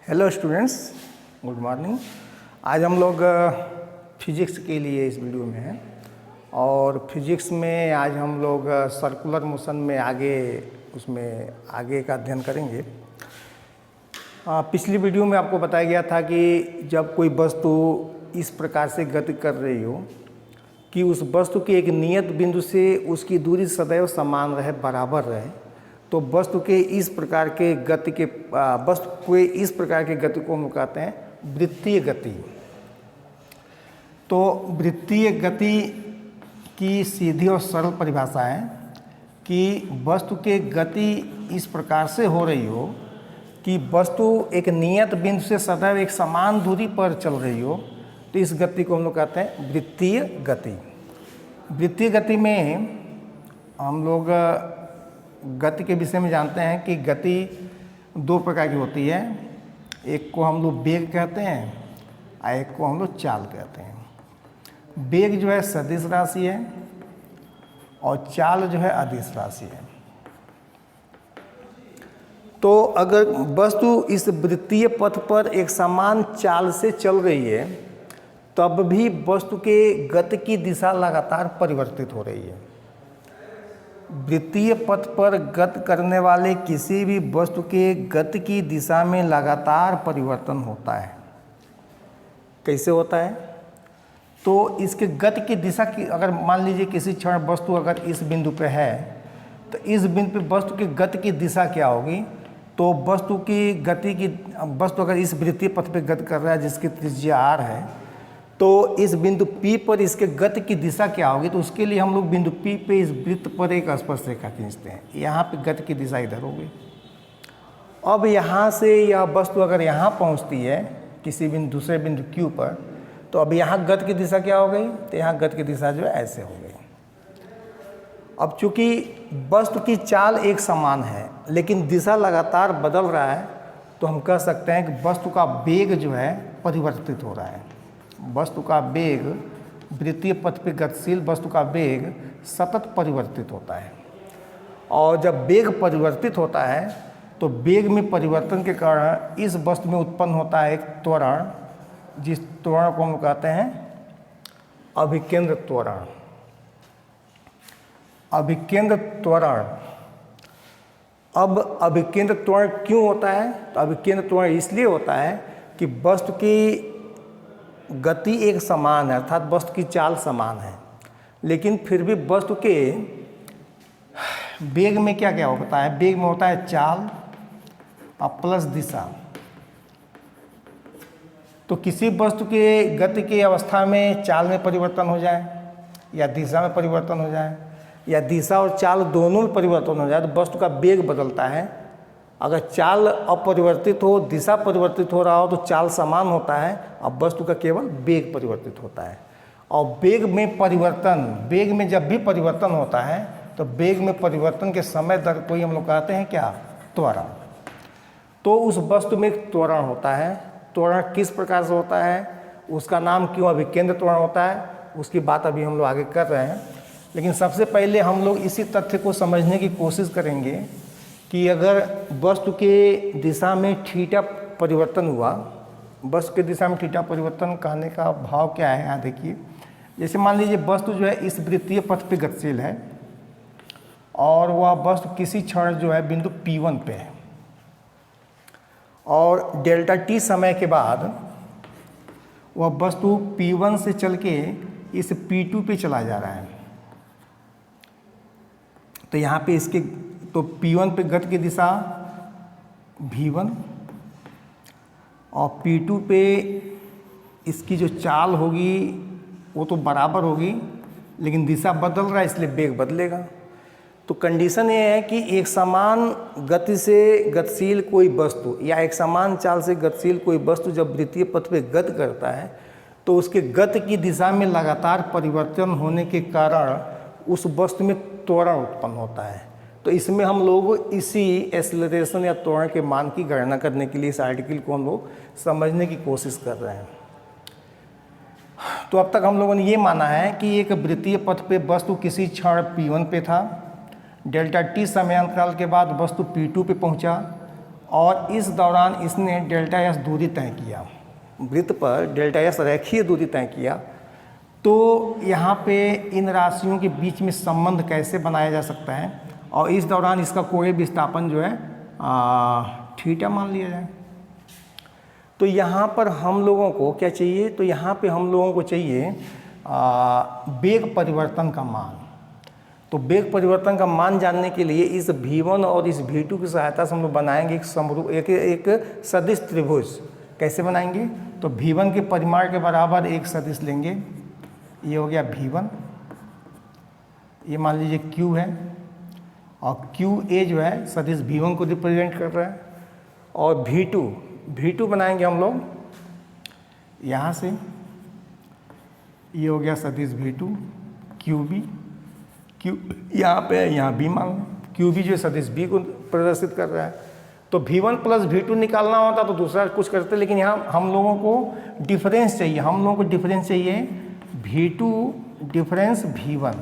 Hello students, good morning. आज हम लोग फिजिक्स के लिए इस वीडियो में हैं और फिजिक्स में आज हम लोग सर्कुलर मोशन में आगे का अध्ययन करेंगे। पिछली वीडियो में आपको बताया गया था कि जब कोई वस्तु इस प्रकार से गति कर रही हो कि उस वस्तु के एक नियत बिंदु से उसकी दूरी सदैव समान रहे, बराबर रहे, तो वस्तु के इस प्रकार के गति को हम कहते हैं वृत्तीय गति। तो वृत्तीय गति की सीधी और सरल परिभाषा है कि वस्तु के गति इस प्रकार से हो रही हो कि वस्तु एक नियत बिंदु से सदैव एक समान दूरी पर चल रही हो, तो इस गति को हम लोग कहते हैं वृत्तीय गति। वृत्तीय गति में हम लोग गति के विषय में जानते हैं कि गति दो प्रकार की होती है। एक को हम लोग वेग कहते हैं और एक को हम लोग चाल कहते हैं। वेग जो है सदिश राशि है और चाल जो है अदिश राशि है। तो अगर वस्तु इस वृत्तीय पथ पर एक समान चाल से चल रही है, तब भी वस्तु के गति की दिशा लगातार परिवर्तित हो रही है। वृत्तीय पथ पर गति करने वाले किसी भी वस्तु के गति की दिशा में लगातार परिवर्तन होता है। कैसे होता है? तो इसके गति की दिशा की, अगर मान लीजिए किसी क्षण वस्तु अगर इस बिंदु पे है, तो इस बिंदु पे वस्तु की गति की दिशा क्या होगी? तो वस्तु अगर इस वृत्तीय पथ पे गति कर रहा है जिसकी त्रिज्या r है, तो इस बिंदु P पर इसके गति की दिशा क्या होगी? तो उसके लिए हम लोग बिंदु P पे इस वृत्त पर एक स्पर्श रेखा खींचते हैं। यहाँ पे गति की दिशा इधर होगी। अब यहाँ से यह वस्तु अगर यहाँ पहुँचती है किसी दूसरे बिंदु Q पर, तो अब यहाँ गति की दिशा क्या हो गई? तो यहाँ गति की दिशा जो है ऐसे हो गई। अब चूँकि वस्तु की चाल एक समान है लेकिन दिशा लगातार बदल रहा है, तो हम कह सकते हैं कि वस्तु का वेग जो है परिवर्तित हो रहा है। वस्तु का वेग, वृत्तीय पथ पे गतिशील वस्तु का वेग सतत परिवर्तित होता है। और जब वेग परिवर्तित होता है तो वेग में परिवर्तन के कारण इस वस्तु में उत्पन्न होता है एक त्वरण, जिस त्वरण को हम कहते हैं अभिकेंद्र त्वरण। अभिकेंद्र त्वरण। अब अभिकेंद्र त्वरण क्यों होता है? तो अभिकेंद्र त्वरण इसलिए होता है कि वस्तु की गति एक समान है, अर्थात वस्तु की चाल समान है, लेकिन फिर भी वस्तु के वेग में क्या क्या होता है? वेग में होता है चाल और प्लस दिशा। तो किसी वस्तु के गति की अवस्था में चाल में परिवर्तन हो जाए या दिशा में परिवर्तन हो जाए या दिशा और चाल दोनों में परिवर्तन हो जाए, तो वस्तु का वेग बदलता है। अगर चाल अपरिवर्तित हो, दिशा परिवर्तित हो रहा हो, तो चाल समान होता है, अब वस्तु का केवल वेग परिवर्तित होता है। और वेग में जब भी परिवर्तन होता है, तो वेग में परिवर्तन के समय दर को ही हम लोग कहते हैं क्या? त्वरण। तो उस वस्तु में एक त्वरण होता है। त्वरण किस प्रकार से होता है, उसका नाम क्यों अभिकेंद्र त्वरण होता है, उसकी बात अभी हम लोग आगे कर रहे हैं। लेकिन सबसे पहले हम लोग इसी तथ्य को समझने की कोशिश करेंगे कि अगर वस्तु के दिशा में थीटा परिवर्तन हुआ, वस्तु के दिशा में थीटा परिवर्तन कहने का भाव क्या है? यहाँ देखिए, जैसे मान लीजिए वस्तु जो है इस वृत्तीय पथ पे गतिशील है और वह वस्तु किसी क्षण जो है बिंदु P1 पे है और डेल्टा t समय के बाद वह वस्तु P1 से चल के इस P2 पे चला जा रहा है। तो यहाँ पे इसके P1 पे गति की दिशा V1 और P2 पे इसकी जो चाल होगी वो तो बराबर होगी, लेकिन दिशा बदल रहा है इसलिए वेग बदलेगा। तो कंडीशन ये है कि एक समान गति से गतिशील कोई वस्तु या एक समान चाल से गतिशील कोई वस्तु जब वृत्तीय पथ पे गति करता है, तो उसके गति की दिशा में लगातार परिवर्तन होने के कारण उस वस्तु में त्वरण उत्पन्न होता है। तो इसमें हम लोग इसी एक्सीलरेशन या त्वरण के मान की गणना करने के लिए इस आर्टिकल को हम लोग समझने की कोशिश कर रहे हैं। तो अब तक हम लोगों ने ये माना है कि एक वृत्तीय पथ पे वस्तु किसी क्षण P1 पे था, डेल्टा t समयांतराल के बाद वस्तु P2 पे पहुंचा और इस दौरान इसने डेल्टा एस दूरी तय किया, वृत्त पर डेल्टा एस रेखीय दूरी तय किया। तो यहाँ पे इन राशियों के बीच में संबंध कैसे बनाया जा सकता है, और इस दौरान इसका कोई विस्थापन जो है थीटा मान लिया जाए। तो यहाँ पर हम लोगों को क्या चाहिए, तो यहाँ पे हम लोगों को चाहिए वेग परिवर्तन का मान। तो वेग परिवर्तन का मान जानने के लिए इस V1 और इस V2 की सहायता से हम लोग बनाएंगे एक समरूप एक सदिश त्रिभुज। कैसे बनाएंगे, तो V1 के परिमाण के बराबर एक सदिश लेंगे, ये हो गया V1, ये मान लीजिए Q है, और QA जो है सदिश V1 को रिप्रेजेंट कर रहा है। और V2 बनाएंगे हम लोग यहाँ से, ये हो गया सदिश V2, QB, Q यहाँ पे है, यहाँ B मान लें, QB जो सदिश B को प्रदर्शित कर रहा है। तो V1 प्लस V2 निकालना होता तो दूसरा कुछ करते, लेकिन यहाँ हम लोगों को डिफरेंस चाहिए, V2 डिफरेंस V1।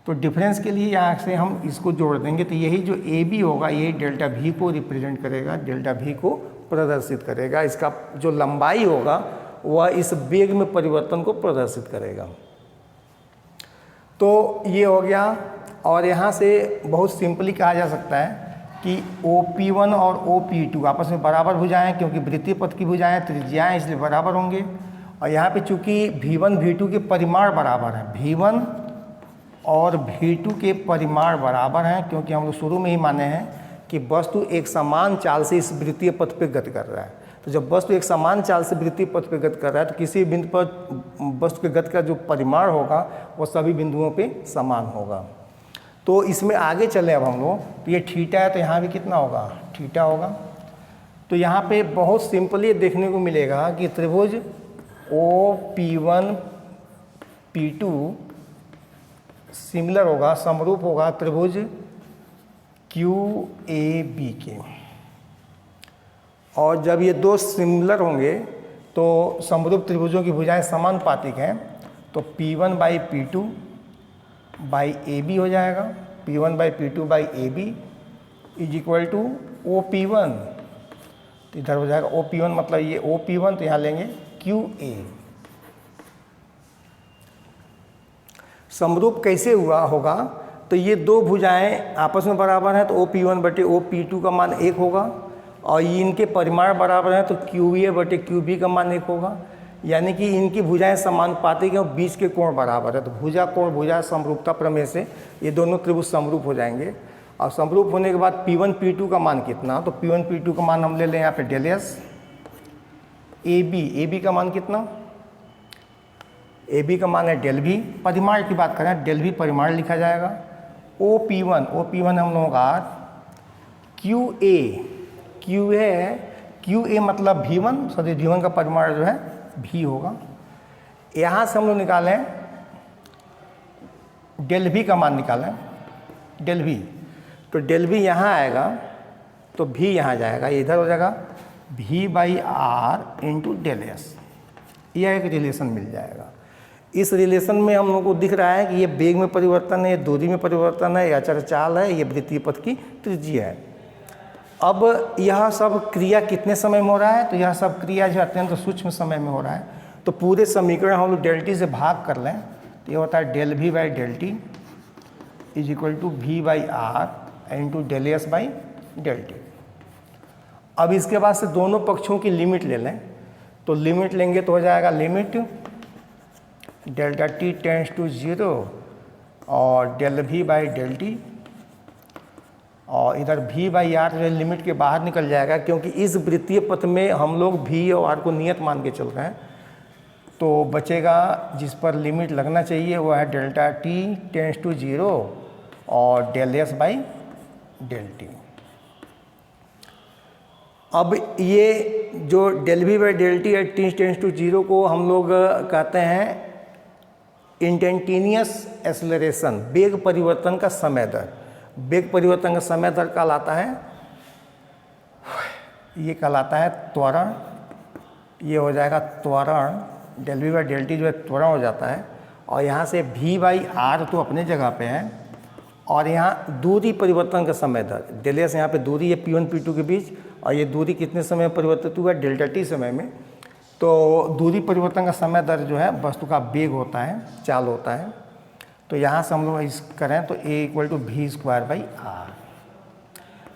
तो डिफरेंस के लिए यहाँ से हम इसको जोड़ देंगे, तो यही जो AB होगा ये डेल्टा V को रिप्रेजेंट करेगा, डेल्टा V को प्रदर्शित करेगा। इसका जो लंबाई होगा वह इस वेग में परिवर्तन को प्रदर्शित करेगा। तो ये हो गया। और यहाँ से बहुत सिंपली कहा जा सकता है कि OP1 और OP2 आपस में बराबर भुजाएं, क्योंकि वृत्तीय पथ की भुजाएं त्रिज्याएं इसलिए बराबर होंगे। और यहाँ पे चूंकि V1 V2 के परिमाण बराबर हैं, V1 और V2 के परिमाण बराबर हैं, क्योंकि हम लोग शुरू में ही माने हैं कि वस्तु एक समान चाल से इस वृत्तीय पथ पे गति कर रहा है। तो जब वस्तु एक समान चाल से वृत्तीय पथ पे गति कर रहा है तो किसी बिंदु पर वस्तु के गति का जो परिमाण होगा वो सभी बिंदुओं पे समान होगा। तो इसमें आगे चलें अब हम लोग, तो ये थीटा है, तो यहाँ भी कितना होगा, थीटा होगा। तो यहाँ पे बहुत सिंपली देखने को मिलेगा कि त्रिभुज OP1 P2 सिमिलर होगा, समरूप होगा त्रिभुज QAB के। और जब ये दो सिमिलर होंगे तो समरूप त्रिभुजों की भुजाएं समानुपातिक हैं, तो P1 by P2 by AB हो जाएगा, P1 by P2 by AB is equal to OP1। तो इधर हो जाएगा OP1, मतलब ये OP1, तो यहाँ लेंगे QA। समरूप कैसे हुआ होगा, तो ये दो भुजाएं आपस में बराबर हैं, तो OP1 बटे OP2 का मान 1 होगा, और ये इनके परिमाण बराबर हैं तो QA बटे QB का मान 1 होगा। यानी कि इनकी भुजाएं समानुपातिक हैं और बीच के कोण बराबर है। तो भुजा कोण भुजा समरूपता प्रमेय से ये दोनों त्रिभुज समरूप हो जाएंगे। और समरूप होने के बाद P1 P2 का मान कितना, तो P1 P2 का मान हम ले लें यहाँ पे डेल एस। AB का मान कितना, AB का मान है डेल भी। परिमाण की बात करें, डेल भी परिमाण लिखा जाएगा। OP1 हम लोगों का QA मतलब V1, सदिश V1 का परिमाण जो है V होगा। यहाँ से हम लोग निकालें डेल V का मान निकालें, डेल V, तो डेल V यहाँ आएगा तो V यहाँ जाएगा, ये इधर हो जाएगा V/R इंटू डेल एस। यह एक रिलेशन मिल जाएगा। इस रिलेशन में हम लोग को दिख रहा है कि ये वेग में परिवर्तन है, ये दूरी में परिवर्तन है, या अचर चाल है, ये वृत्तीय पथ की त्रिज्या है। अब यह सब क्रिया कितने समय में हो रहा है, तो यह सब क्रिया जो अत्यंत सूक्ष्म समय में हो रहा है। तो पूरे समीकरण हम लोग डेल टी से भाग कर लें, तो ये होता है del V by del t is equal to V/R into del s by del t. अब इसके बाद से दोनों पक्षों की लिमिट ले लें, तो लिमिट लेंगे तो हो जाएगा limit delta t tends to 0 और del V by del t, और इधर V/R जो लिमिट के बाहर निकल जाएगा, क्योंकि इस वृत्तीय पथ में हम लोग V और R को नियत मान के चल रहे हैं। तो बचेगा जिस पर लिमिट लगना चाहिए वो है डेल्टा टी टेंड्स टू 0 और del s by del t. अब ये जो del V by del t at t tends to 0 को हम लोग कहते हैं इंस्टेंटेनियस एक्सेलरेशन, वेग परिवर्तन का समय दर। वेग परिवर्तन का समय दर कहलाता है, ये कहलाता है त्वरण। ये हो जाएगा त्वरण, del V by del t जो है त्वरण हो जाता है। और यहाँ से V/R तो अपने जगह पे है, और यहाँ दूरी परिवर्तन का समय दर, डेल एस यहाँ पे दूरी है P1 P2 के बीच, और ये दूरी कितने समय में परिवर्तित हुआ है, डेल्टा टी समय में। तो दूरी परिवर्तन का समय दर जो है वस्तु का वेग होता है, चाल होता है। तो यहाँ से हम लोग इस करें तो A = v²/r।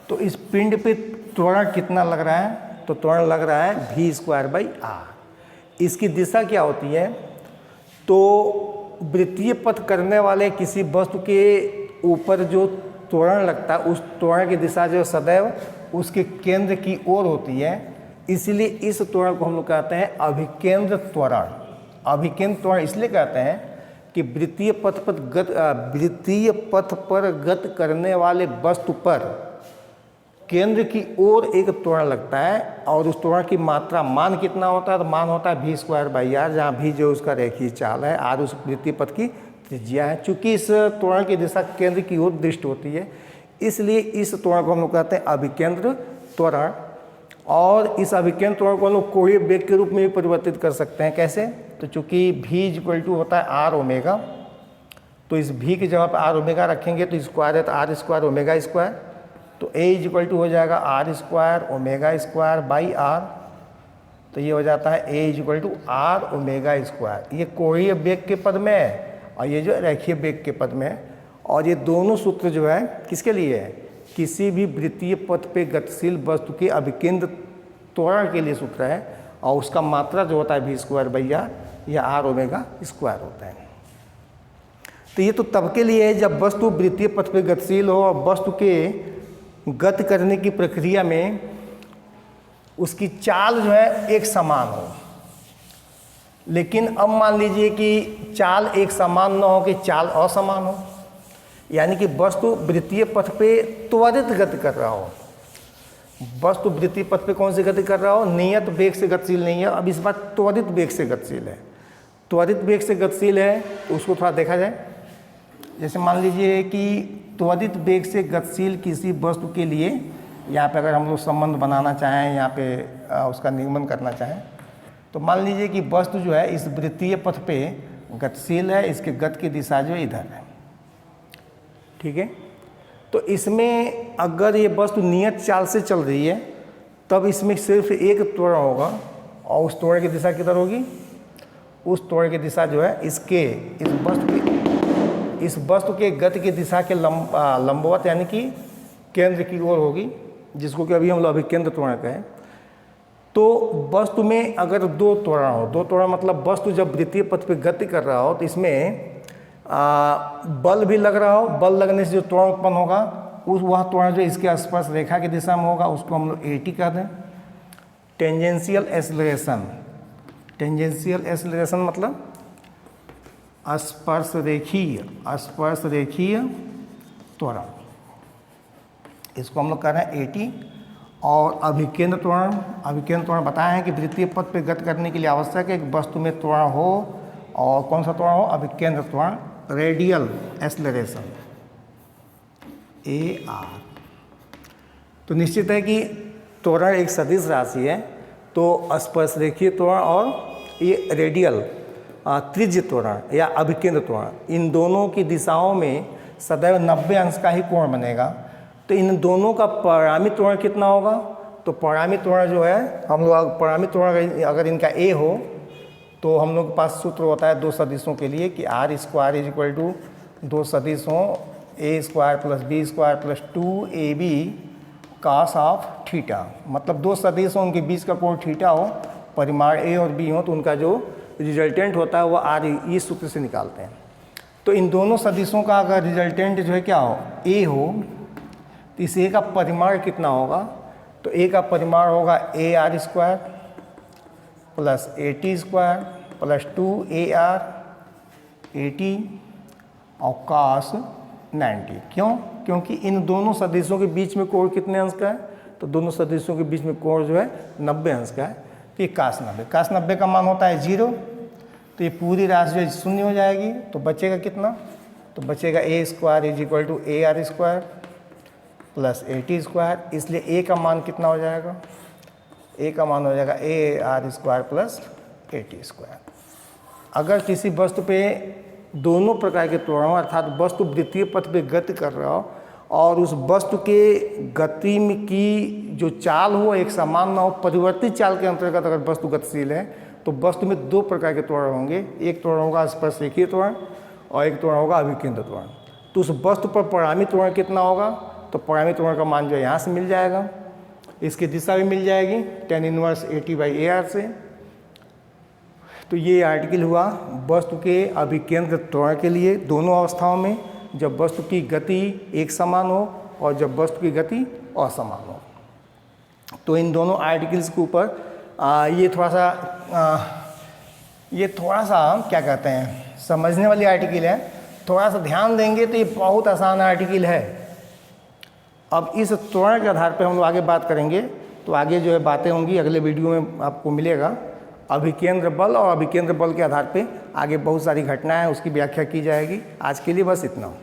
तो इस पिंड पे त्वरण कितना लग रहा है, तो त्वरण लग रहा है v²/r। इसकी दिशा क्या होती है, तो वृत्तीय पथ करने वाले किसी वस्तु के ऊपर जो त्वरण लगता है उस त्वरण की दिशा जो सदैव उसके केंद्र की ओर होती है, इसलिए इस त्वरण को हम लोग कहते हैं अभिकेंद्र त्वरण। अभिकेंद्र त्वरण इसलिए कहते हैं कि वृत्तीय पथ पर गति करने वाले वस्तु पर केंद्र की ओर एक त्वरण लगता है, और उस त्वरण की मात्रा मान कितना होता है, तो मान होता है v²/r, जहाँ v जो उसका रेखीय चाल है, r उस वृत्तीय पथ की त्रिज्या है। चूंकि इस त्वरण की दिशा केंद्र की ओर दृष्ट होती है, इसलिए इस त्वरण को हम लोग कहते हैं अभिकेंद्र त्वरण। और इस अभिकेंद्र त्वरण को हम लोग कोणीय वेग के रूप में भी परिवर्तित कर सकते हैं। कैसे, तो चूंकि v होता है r ओमेगा, तो इस v की जगह पर r ओमेगा रखेंगे तो स्क्वायर है, तो r² ओमेगा स्क्वायर, तो a हो जाएगा r² ओमेगा²/r। तो ये हो जाता है a r ओमेगा स्क्वायर। ये कोणीय वेग के पद में है और ये जो रेखीय वेग के पद में है। और ये दोनों सूत्र जो है किसके लिए है, किसी भी वृत्तीय पथ पे गतिशील वस्तु के अभिकेंद्र त्वरण के लिए सूत्र है, और उसका मात्रा जो होता है v²/r या r ओमेगा स्क्वायर होता है। तो ये तो तब के लिए है जब वस्तु वृत्तीय पथ पे गतिशील हो और वस्तु के गति करने की प्रक्रिया में उसकी चाल जो है एक समान हो। लेकिन अब मान लीजिए कि चाल एक समान न हो कि चाल असमान हो, यानी कि वस्तु वृत्तीय पथ पे त्वरित गति कर रहा हो। वस्तु वृत्तीय पथ पे कौन सी गति कर रहा हो, नियत वेग से गतिशील नहीं है, अब इस बार त्वरित वेग से गतिशील है। त्वरित वेग से गतिशील है तो उसको थोड़ा देखा जाए। जैसे मान लीजिए कि त्वरित वेग से गतिशील किसी वस्तु के लिए, यहाँ पे अगर हम लोग संबंध बनाना चाहें, यहाँ पे उसका निगमन करना चाहें, तो मान लीजिए कि वस्तु जो है इस वृत्तीय पथ पे गतिशील है, इसके गति की दिशा जो इधर है, ठीक है। तो इसमें अगर ये वस्तु नियत चाल से चल रही है तब इसमें सिर्फ एक त्वरण होगा, और उस त्वरण की दिशा किधर होगी, उस त्वरण की दिशा जो है इस वस्तु के गति की दिशा के लंबवत यानी कि केंद्र की ओर होगी, जिसको कि अभी हम लोग अभिकेंद्र त्वरण कहें। तो वस्तु में अगर दो त्वरण हो, दो त्वरण मतलब वस्तु जब वृत्तीय पथ पे गति कर रहा हो तो इसमें बल भी लग रहा हो, बल लगने से जो त्वरण उत्पन्न होगा वह त्वरण जो इसके स्पर्श रेखा की दिशा में होगा उसको हम लोग AT कह दें। टेंजेंशियल एक्सेलरेशन, टेंजेंशियल एक्सेलरेशन मतलब स्पर्श रेखीय त्वरण, इसको हम लोग कह रहे हैं AT। और अभिकेंद्र त्वरण बताया है कि वृत्तीय पथ पे गति करने के लिए आवश्यक है कि वस्तु में त्वरण हो, और कौन सा त्वरण हो, अभिकेंद्र त्वरण, रेडियल एक्सेलरेशन AR। तो निश्चित है कि त्वरण एक सदिश राशि है, तो स्पर्श रेखीय त्वरण और ये रेडियल त्रिज्य त्वरण या अभिकेंद्र त्वरण, इन दोनों की दिशाओं में सदैव 90 अंश का ही कोण बनेगा। तो इन दोनों का परिणामी त्वरण कितना होगा, तो परिणामी त्वरण जो है हम लोग परिणामी त्वरण अगर इनका A हो तो हम लोग के पास सूत्र होता है दो सदिशों के लिए कि r² दो सदिश हों a² + b² + 2ab cos of theta, मतलब दो सदिश हों उनके बीच का कोण थीटा हो, परिमाण a और b हो, तो उनका जो रिजल्टेंट होता है वो r इस सूत्र से निकालते हैं। तो इन दोनों सदिशों का अगर रिजल्टेंट जो है क्या हो, a हो, तो इस a का परिमाण कितना होगा, तो a का परिमाण होगा ar² + at² + 2ar at और cos 90। क्यों, क्योंकि इन दोनों सदिशों के बीच में कोण कितने अंश का है, तो दोनों सदिशों के बीच में कोण जो है 90 अंश का है। तो ये cos 90 का मान होता है 0, तो ये पूरी राशि जो शून्य हो जाएगी, तो बचेगा कितना, तो बचेगा a² = ar² + at²। इसलिए a का मान कितना हो जाएगा, a का मान हो जाएगा ar² + at²। अगर किसी वस्तु पे दोनों प्रकार के त्वरण अर्थात वस्तु वृत्तीय पथ पे गति कर रहा हो और उस वस्तु के गति में की जो चाल हो एक समान ना हो, परिवर्तित चाल के अंतर्गत अगर वस्तु गतिशील है तो वस्तु में दो प्रकार के त्वरण होंगे। एक त्वरण होगा स्पर्शरेखीय त्वरण और एक त्वरण होगा अभिकेंद्र त्वरण। तो उस वस्तु पर परिणामी त्वरण कितना होगा, तो परिणामी त्वरण का मान जो यहाँ से मिल जाएगा, इसकी दिशा भी मिल जाएगी tan इनवर्स AT/AR से। तो ये आर्टिकल हुआ वस्तु के अभिकेंद्र त्वरण के लिए दोनों अवस्थाओं में, जब वस्तु की गति एक समान हो और जब वस्तु की गति असमान हो। तो इन दोनों आर्टिकल्स के ऊपर ये थोड़ा सा क्या कहते हैं समझने वाली आर्टिकल है, थोड़ा सा ध्यान देंगे तो ये बहुत आसान आर्टिकल है। अब इस त्वरण के आधार पर हम लोग आगे बात करेंगे, तो आगे जो है बातें होंगी अगले वीडियो में आपको मिलेगा। अभिकेंद्र बल और अभिकेंद्र बल के आधार पे आगे बहुत सारी घटनाएं उसकी व्याख्या की जाएगी। आज के लिए बस इतना।